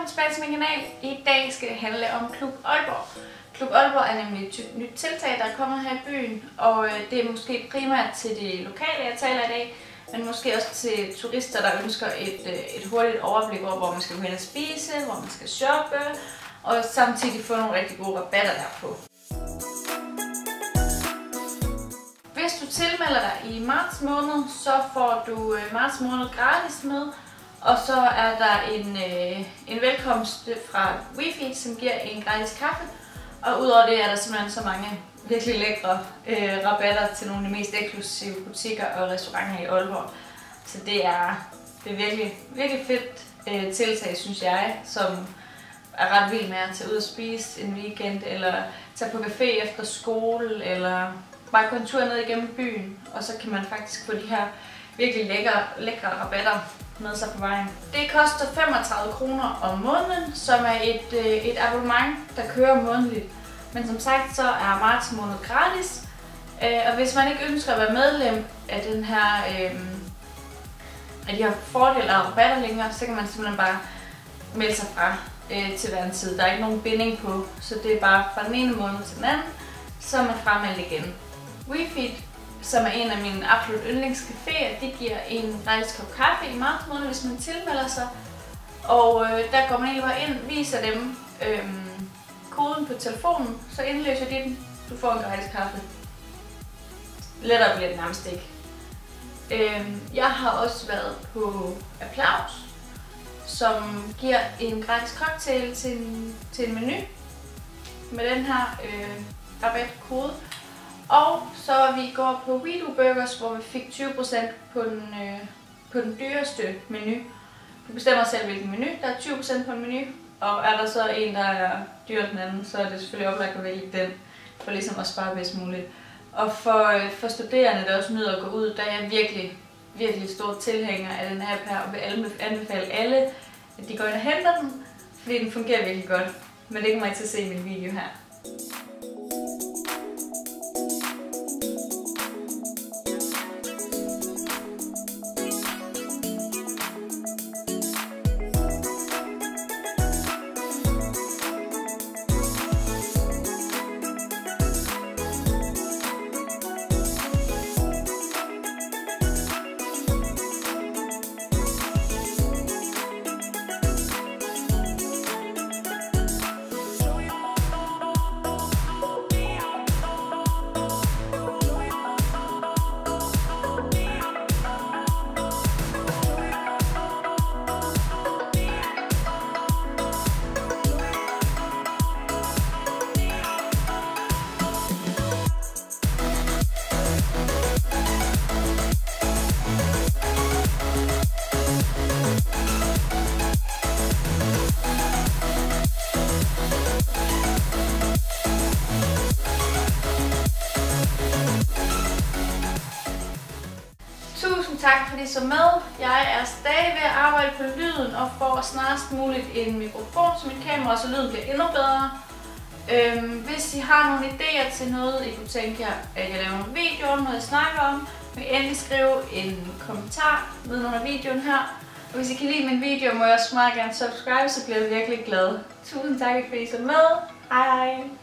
Velkommen tilbage til min kanal. I dag skal det handle om Klub Aalborg. Klub Aalborg er nemlig et nyt tiltag, der er kommet her i byen, og det er måske primært til de lokale, jeg taler i dag, men måske også til turister, der ønsker et hurtigt overblik over, hvor man skal gå hen og spise, hvor man skal shoppe, og samtidig få nogle rigtig gode rabatter derpå. Hvis du tilmelder dig i marts måned, så får du marts måned gratis med. Og så er der en velkomst fra Wi-Fi, som giver en gratis kaffe. Og udover det er der simpelthen så mange virkelig lækre rabatter til nogle af de mest eksklusive butikker og restauranter i Aalborg. Så det er virkelig fedt tiltag, synes jeg, som er ret vild med at tage ud og spise en weekend, eller tage på café efter skole, eller bare gå en tur ned igennem byen. Og så kan man faktisk få de her virkelig lækre rabatter med sig på vejen. Det koster 35 kroner om måneden, som er et abonnement, der kører månedligt. Men som sagt, så er marts måned gratis. Og hvis man ikke ønsker at være medlem af den her, af de her fordele og rabatter længere, så kan man simpelthen bare melde sig fra til hver en tid. Der er ikke nogen binding på, så det er bare fra den ene måned til den anden, så er man frameldt igen. Wi-Fi, som er en af mine absolut yndlingscaféer, de giver en gratis kop kaffe i marts måned, hvis man tilmelder sig. Og der går man egentlig bare ind, viser dem koden på telefonen, så indløser de den, du får en gratis kaffe. Lettere bliver det nærmest ikke. Jeg har også været på Applaus, som giver en gratis cocktail til en menu med den her rabatkode. Og så vi går på We Do Burgers, hvor vi fik 20% på den dyreste menu. Du bestemmer selv hvilken menu. Der er 20% på en menu, og er der så en, der er dyrere den anden, så er det selvfølgelig oplagt at vælge den, for ligesom at spare bedst muligt. Og for studerende, der også nyder at gå ud, der er jeg virkelig stor tilhænger af den app her, og vil anbefale alle, at de går ind og henter den, fordi den fungerer virkelig godt. Men det kommer I til at se i min video her. Tak fordi I så med. Jeg er stadig ved at arbejde på lyden og får snarest muligt en mikrofon til mit kamera, så lyden bliver endnu bedre. Hvis I har nogle idéer til noget, I kunne tænke jer, at jeg laver nogle videoer, noget jeg snakker om, vil I endelig skrive en kommentar nede under videoen her. Og hvis I kan lide min video, må jeg også meget gerne subscribe, så bliver jeg virkelig glad. Tusind tak fordi I så med. Hej hej!